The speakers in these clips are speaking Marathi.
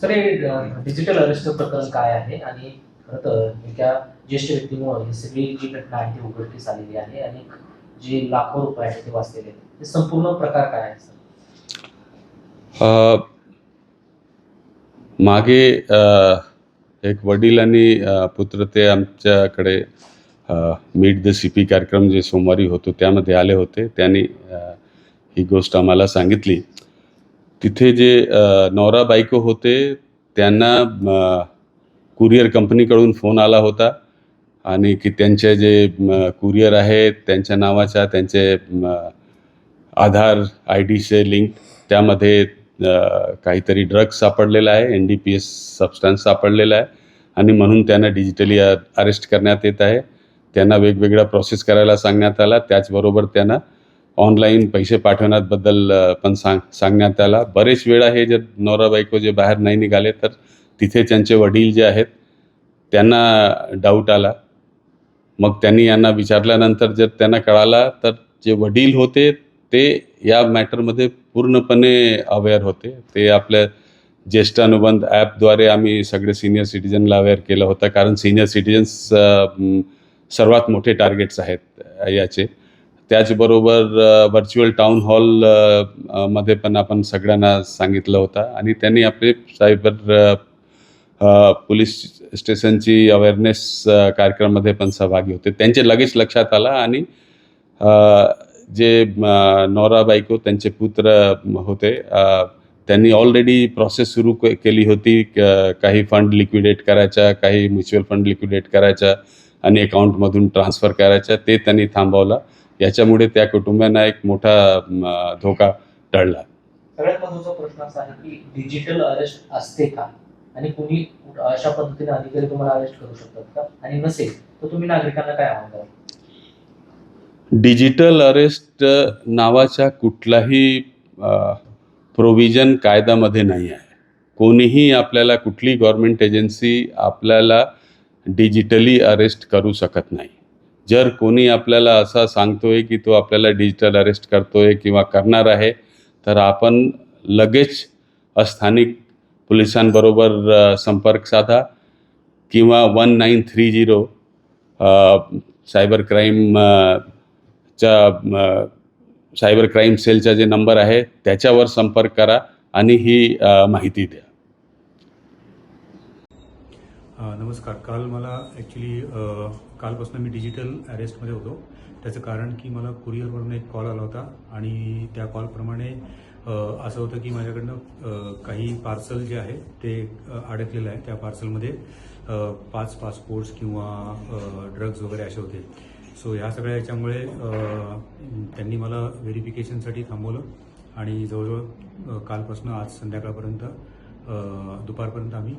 सर, हे डिजिटल अरेस्ट प्रकरण काय आहे आणि खरं तर एका ज्येष्ठ व्यक्तीमुळे ही सगळी जी घटना आहे ती उघडकीस आलेली आहे आणि जे लाखो रुपये आहेत ते वाचलेले आहेत, हे संपूर्ण प्रकार काय आहे सर? मागे एक वडील आणि पुत्र ते आमच्याकडे मीट द CP कार्यक्रम जे सोमवारी होतो त्यामध्ये आले होते. त्यांनी ही गोष्ट आम्हाला सांगितली. तिथे जे नवरा बायको होते त्यांना कुरिअर कंपनीकडून फोन आला होता आणि की त्यांचे जे कुरिअर आहेत त्यांच्या नावाच्या त्यांचे आधार IDचे लिंक त्यामध्ये काहीतरी ड्रग्स सापडलेला आहे, NDPS सबस्टन्स सापडलेला आहे आणि म्हणून त्यांना डिजिटली अरेस्ट करण्यात येत आहे. त्यांना वेगवेगळ्या प्रोसेस करायला सांगण्यात आला. त्याचबरोबर त्यांना ऑनलाईन पैसे पाठवण्याबद्दल पण सांगण्यात आला. बरेच वेळा हे जर नवरा बायको जे बाहेर नाही निघाले तर तिथे त्यांचे वडील जे आहेत त्यांना डाऊट आला. मग त्यांनी यांना विचारल्यानंतर जर त्यांना कळाला तर जे वडील होते ते या मॅटरमध्ये पूर्णपणे अवेअर होते. ते आपल्या ज्येष्ठ अनुबंध ॲपद्वारे आम्ही सगळे सिनियर सिटीजनला अवेअर केलं होतं, कारण सिनियर सिटीजन्स सर्वात मोठे टार्गेट्स आहेत याचे. त्याचबरोबर व्हर्च्युअल टाऊन हॉल मध्ये पण आपण सगळ्यांना सांगितलं होतं आणि त्यांनी आपले सायबर पोलीस स्टेशनची अवेअरनेस कार्यक्रमामध्ये पण सहभागी होते. त्यांचे लगेच लक्षात आला आणि जे नवरा बायको त्यांचे पुत्र होते त्यांनी ऑलरेडी प्रोसेस सुरू केली होती. काही फंड लिक्विडेट करायचा, काही म्युच्युअल फंड लिक्विडेट करायचा आणि अकाउंटमधून ट्रान्सफर करायचा. ते त्यांनी थांबवला. याच्यामुळे त्या कुटुंबांना एक मोठा धोका टळला. सगळ्यात महत्त्वाचा प्रश्न असा आहे की डिजिटल अरेस्ट असते का आणि कुणी अशा पद्धतीने अधिकारी तुम्हाला अरेस्ट करू शकतात का, आणि नसेल तर तुम्ही नागरिकांना काय आवाहन कराल? डिजिटल अरेस्ट नावाचा कुठलाही प्रोव्हिजन कायद्यामध्ये नाही आहे. कोणीही आपल्याला, कुठली गव्हर्नमेंट एजन्सी आपल्याला डिजिटली अरेस्ट करू शकत नाही. जर कोणी आपल्याला असं सांगतोय की तो आपल्याला डिजिटल अरेस्ट करतोय किंवा करणार आहे तर आपण लगेच स्थानिक पोलिसांबरोबर संपर्क साधा किंवा 1930 सायबर क्राईम सेलचा जे नंबर आहे त्याच्यावर संपर्क करा आणि ही माहिती द्या. नमस्कार. काल मला ॲक्च्युली कालपासून मी डिजिटल अरेस्टमध्ये होतो. त्याचं कारण की मला कुरिअरवरून एक कॉल आला होता आणि त्या कॉलप्रमाणे असं होतं की माझ्याकडनं काही पार्सल जे आहे ते अडकलेलं आहे. त्या पार्सलमध्ये 5 पासपोर्ट्स किंवा ड्रग्ज वगैरे असे होते. सो ह्या सगळ्या याच्यामुळे त्यांनी मला व्हेरिफिकेशनसाठी थांबवलं आणि जवळजवळ कालपासून आज संध्याकाळपर्यंत दुपारपर्यंत आम्ही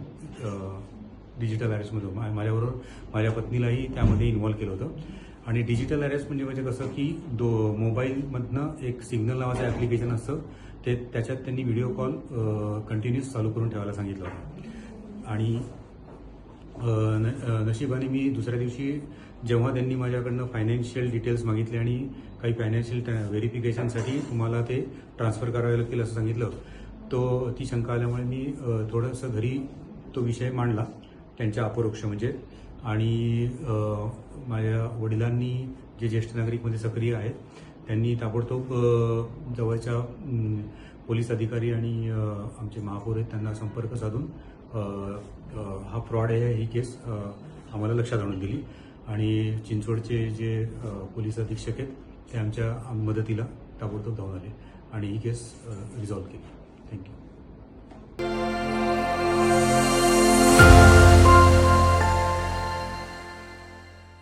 डिजिटल अरेस्टमध्ये होतो. माझ्याबरोबर माझ्या पत्नीलाही त्यामध्ये इन्व्हॉल्व केलं होतं. आणि डिजिटल अरेस्ट म्हणजे कसं की मोबाईलमधनं एक सिग्नल नावाचं ॲप्लिकेशन असतं, त्याच्यात त्यांनी व्हिडिओ कॉल कंटिन्यूस चालू करून ठेवायला सांगितलं होतं. आणि नशिबाने मी दुसऱ्या दिवशी जेव्हा त्यांनी माझ्याकडनं फायनान्शियल डिटेल्स मागितले आणि काही फायनान्शियल व्हेरिफिकेशनसाठी तुम्हाला ते ट्रान्सफर करावे लागतील असं सांगितलं, ती शंका आल्यामुळे मी थोडंसं घरी तो विषय मांडला त्यांच्या अपरोक्ष म्हणजे. आणि माझ्या वडिलांनी, जे ज्येष्ठ नागरिकमध्ये सक्रिय आहेत, त्यांनी ताबडतोब जवळच्या पोलीस अधिकारी आणि आमचे महापौर आहेत त्यांना संपर्क साधून हा फ्रॉड आहे ही केस आम्हाला लक्षात आणून दिली. आणि चिंचवडचे जे पोलीस अधीक्षक आहेत ते आमच्या मदतीला ताबडतोब धावून आले आणि ही केस रिझॉल्व्ह केली. थँक्यू.